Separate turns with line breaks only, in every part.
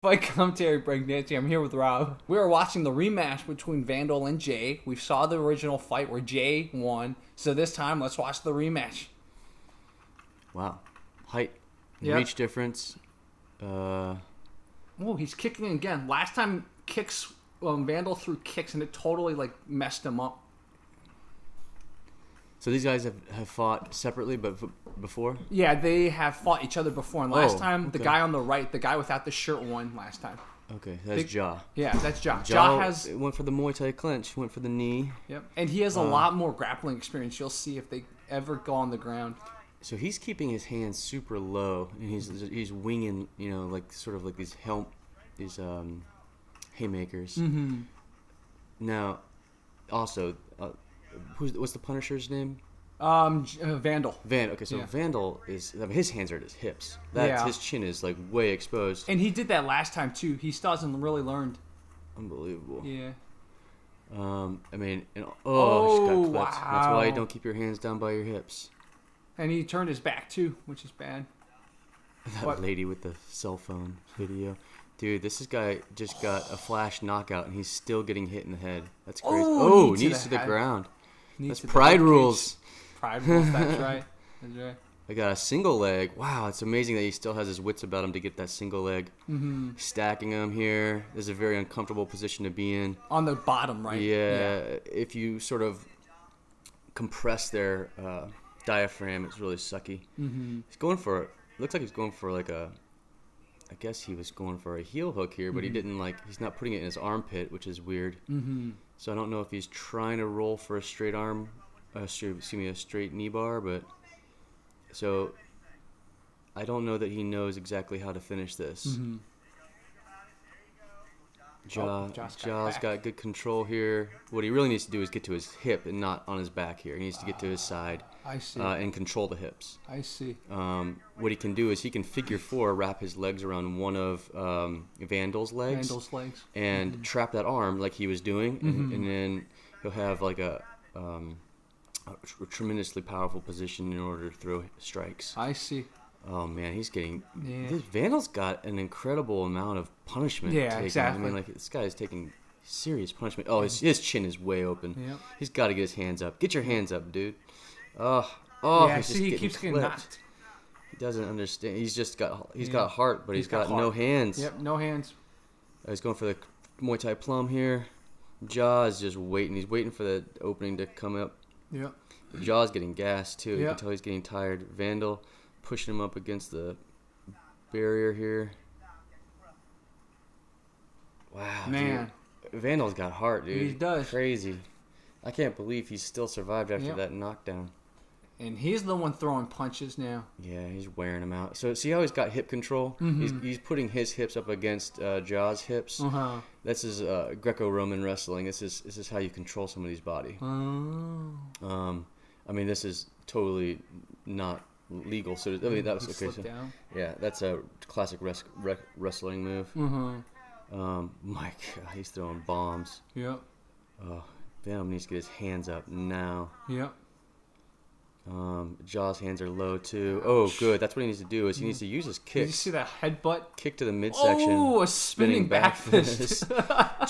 Fight commentary break, Nancy. I'm here with Rob. We are watching the rematch between Vandal and Jay. We saw the original fight where Jay won. So this time, let's watch the rematch.
Wow. Height,
Yep.
reach difference.
Oh, he's kicking again. Last time, Vandal threw kicks and it totally messed him up.
So these guys have fought separately, but before?
Yeah, they have fought each other before. And last time,
okay.
the guy on the right, the guy without the shirt, won last time.
Okay, that's Ja.
Yeah, that's Ja.
Ja went for the Muay Thai clinch, went for the knee.
Yep, and he has a lot more grappling experience. You'll see if they ever go on the ground.
So he's keeping his hands super low, and he's winging, like sort of like these haymakers.
Mm-hmm.
Now, also, what's the Punisher's name?
Vandal.
Okay, so
Yeah.
Vandal his hands are at his hips. His chin is like way exposed.
And he did that last time too. He still hasn't really learned.
Unbelievable.
Yeah.
She got clipped.
Wow.
That's why you don't keep your hands down by your hips.
And he turned his back too, which is bad.
That lady with the cell phone video. Dude, this guy just got a flash knockout, and he's still getting hit in the head. That's crazy. Knees to the ground. That's pride rules.
Pride rules, that's right. That's right.
I got a single leg. Wow, it's amazing that he still has his wits about him to get that single leg.
Mm-hmm.
Stacking him here. This is a very uncomfortable position to be in.
On the bottom, right?
Yeah. If you sort of compress their diaphragm, it's really sucky.
Mm-hmm.
Looks like he's going for I guess he was going for a heel hook here, but he didn't he's not putting it in his armpit, which is weird.
Mm-hmm.
So I don't know if he's trying to roll for a straight a straight knee bar, but so I don't know that he knows exactly how to finish this.
Mm-hmm.
Ja's got good control here. What he really needs to do is get to his hip and not on his back here. He needs to get to his side.
I see.
And control the hips.
I see.
What he can do is he can figure four, wrap his legs around one of Vandal's legs. And trap that arm like he was doing. And then he'll have a tremendously powerful position in order to throw strikes.
I see.
Oh man, he's getting.
Yeah.
This Vandal's got an incredible amount of punishment.
Yeah,
taken.
exactly.
I mean, this guy is taking serious punishment. Oh, his chin is way open.
Yep.
He's got to get his hands up. Get your hands up, dude.
Yeah,
he
keeps getting knocked.
He doesn't understand. He's got heart, but he's got no hands.
Yep, no hands.
He's going for the Muay Thai plum here. Ja is just waiting. He's waiting for the opening to come up.
Yep.
Ja's getting gassed too. You
Yep.
can tell he's getting tired. Vandal pushing him up against the barrier here. Wow,
man.
Dude. Vandal's got heart, dude.
He does.
Crazy. I can't believe he's still survived after
Yep.
that knockdown.
And he's the one throwing punches now.
Yeah, he's wearing him out. So see how he's got hip control?
Mm-hmm.
He's putting his hips up against Ja's hips.
Uh-huh.
This is Greco-Roman wrestling. This is how you control somebody's body.
Oh.
I mean, this is totally not legal. So that was
He
okay.
slipped down.
Yeah, that's a classic wrestling move.
Mm-hmm.
My God, he's throwing bombs.
Yep.
Vandal needs to get his hands up now.
Yep.
Ja's hands are low too. Oh, good. That's what he needs to do. Is he needs to use his
Did
kicks.
you see that headbutt?
Kick to the midsection.
Oh, a spinning back fist.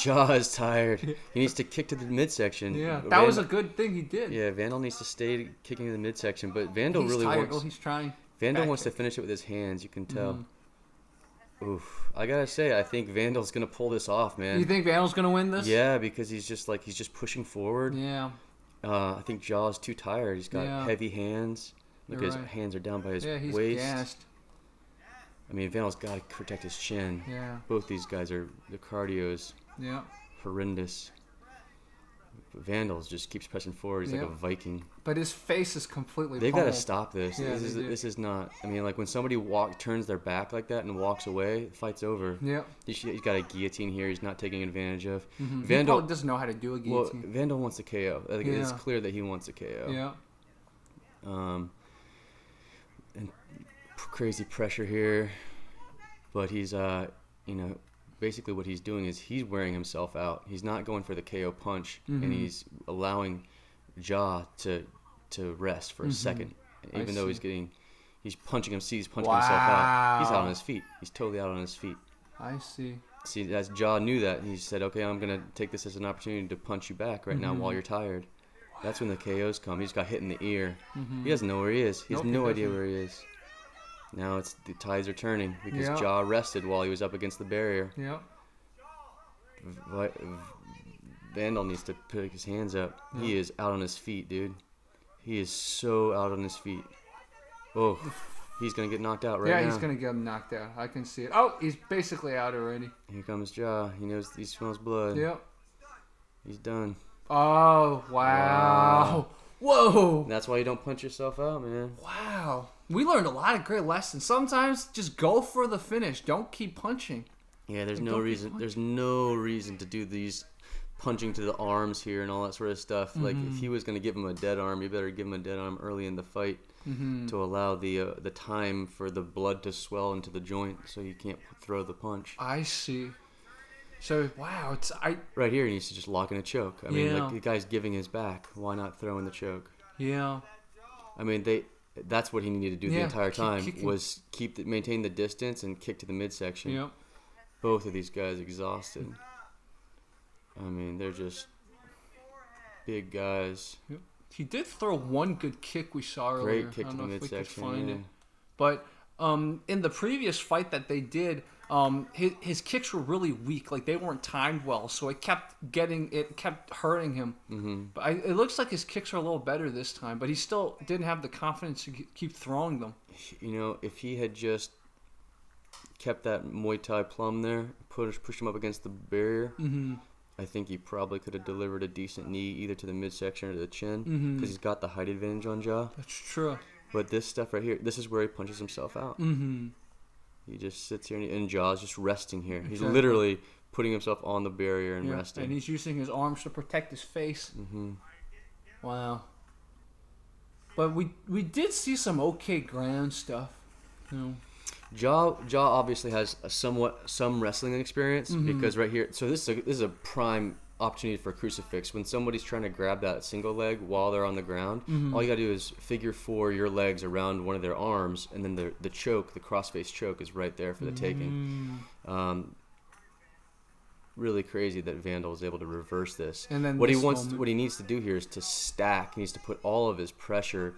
Ja is tired. He needs to kick to the midsection.
Yeah, that was a good thing he did.
Yeah, Vandal needs to stay kicking to the midsection, but Vandal
He's
really
tired.
wants.
Oh, he's trying.
Vandal
back
wants to
kick.
finish it with his hands. You can tell. Oof. I gotta say, I think Vandal's gonna pull this off, man.
You think Vandal's gonna win this?
Yeah, because he's just pushing forward.
Yeah.
I think Ja's too tired. He's got heavy hands. Look,
You're
his
right.
hands are down by his
Yeah, he's
waist.
gassed.
I mean, Vandal's got to protect his chin.
Yeah.
Both these guys the cardio is
Yeah.
horrendous. Vandal just keeps pressing forward. He's like a Viking.
But his face is completely
They've got to
pummeled.
stop this.
Yeah,
This is not. I mean, like when somebody turns their back like that and walks away, the fight's over.
Yep.
He's got a guillotine here. He's not taking advantage of.
He
Vandal
probably doesn't know how to do a guillotine.
Vandal wants a KO. It's clear that he wants a KO.
Yeah.
And crazy pressure here, but he's basically what he's doing is he's wearing himself out. He's not going for the KO punch, and he's allowing Ja to rest for a second, even though he's punching himself out. He's out on his feet. He's totally out on his feet.
I see.
See, that's Jaw knew that. He said, okay, I'm going to take this as an opportunity to punch you back right now while you're tired. That's when the KOs come. He just got hit in the ear. He doesn't know where he is. He has no idea where he is. Now the tides are turning because Jaw rested while he was up against the barrier.
Yep.
Vandall needs to pick his hands up. He is out on his feet, dude. He is so out on his feet. Oh, he's going to get knocked out right now.
Yeah, he's going to get him knocked out. I can see it. Oh, he's basically out already.
Here comes Jaw. He smells blood.
Yep.
He's done.
Oh, wow. Whoa.
That's why you don't punch yourself out, man.
Wow. We learned a lot of great lessons. Sometimes just go for the finish. Don't keep punching.
Yeah, there's no reason. There's no reason to do these punching to the arms here and all that sort of stuff. Like if he was going to give him a dead arm, you better give him a dead arm early in the fight to allow the time for the blood to swell into the joint, so you can't throw the punch.
I see. So wow,
right here he needs to just lock in a choke. I mean, like the guy's giving his back. Why not throw in the choke?
Yeah.
I mean that's what he needed to do the entire time was maintain the distance and kick to the midsection.
Yep.
Both of these guys exhausted. I mean, they're just big guys.
Yep. He did throw one good kick we saw earlier.
Great kick to the midsection.
It. But in the previous fight that they did, his kicks were really weak. Like they weren't timed well, so it kept hurting him. Mm-hmm. But it looks like his kicks are a little better this time. But he still didn't have the confidence to keep throwing them.
You know, if he had just kept that Muay Thai plum there, pushed him up against the barrier, I think he probably could have delivered a decent knee either to the midsection or to the chin because he's got the height advantage on Jaw.
That's true.
But this stuff right here, this is where he punches himself out. He just sits here and Jaw's just resting here. Exactly. He's literally putting himself on the barrier and resting.
And he's using his arms to protect his face. Wow. But we did see some okay ground stuff. You know.
Jaw obviously has some wrestling experience because right here, so this is a prime opportunity for a crucifix. When somebody's trying to grab that single leg while they're on the ground, all you gotta do is figure 4 your legs around one of their arms, and then the choke, the crossface choke, is right there for the taking. Really crazy that Vandall was able to reverse this.
And then
what he needs to do here is to stack. He needs to put all of his pressure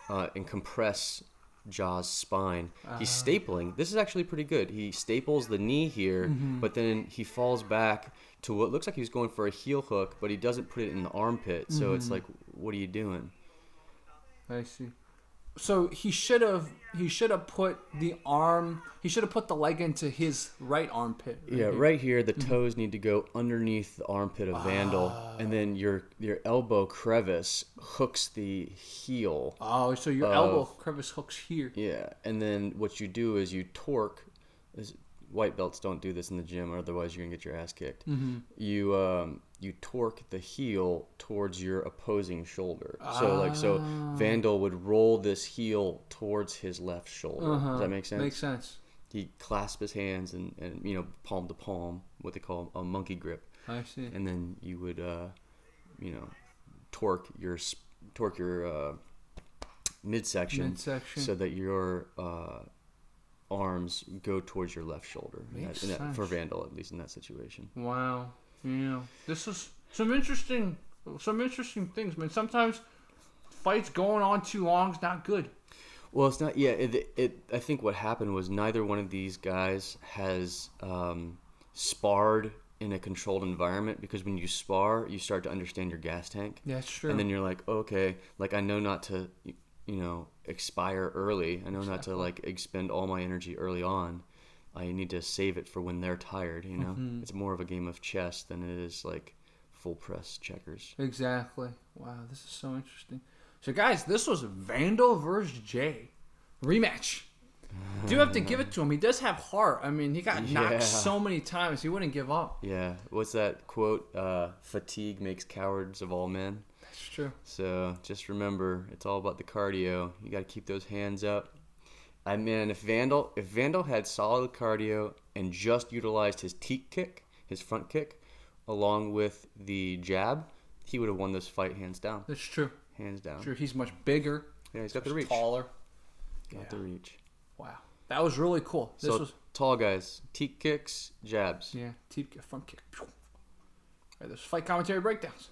and compress Jaw's spine. He's stapling. This is actually pretty good. He staples the knee here, but then he falls back to what looks like he's going for a heel hook, but he doesn't put it in the armpit. So it's like, what are you doing?
I see. So he should have put the leg into his right armpit.
Right here the toes need to go underneath the armpit of Vandall, and then your elbow crevice hooks the heel.
Oh, so your elbow crevice hooks here.
Yeah, and then what you do is you torque. White belts don't do this in the gym, otherwise you're gonna get your ass kicked. You torque the heel towards your opposing shoulder. So Vandall would roll this heel towards his left shoulder. Does that make sense?
Makes sense.
He clasps his hands and palm to palm, what they call a monkey grip.
I see.
And then you would torque your midsection so that your arms go towards your left shoulder. For Vandall, at least in that situation. Wow.
Yeah. This is some interesting things, man. Sometimes fights going on too long is not good.
Well, it's not. Yeah. I think what happened was neither one of these guys has sparred in a controlled environment, because when you spar, you start to understand your gas tank.
Yeah, that's true.
And then you're like, okay, like I know not to, expire early. I know not to expend all my energy early on. I need to save it for when they're tired. It's more of a game of chess than it is like full press checkers.
Exactly. Wow, this is so interesting. So guys, this was Vandall versus Jay rematch. Do have to give it to him. He does have heart. I mean, he got knocked so many times. He wouldn't give up.
Yeah. What's that quote? Fatigue makes cowards of all men.
That's true.
So just remember, it's all about the cardio. You got to keep those hands up. I mean, if Vandall had solid cardio and just utilized his teak kick, his front kick, along with the jab, he would have won this fight hands down.
That's true.
Hands down.
Sure, he's much bigger.
Yeah, he's got the reach.
Taller.
Got the reach.
Wow. That was really cool. This was
tall guys, teep kicks, jabs.
teep kick, front kick. All right, there's fight commentary breakdowns.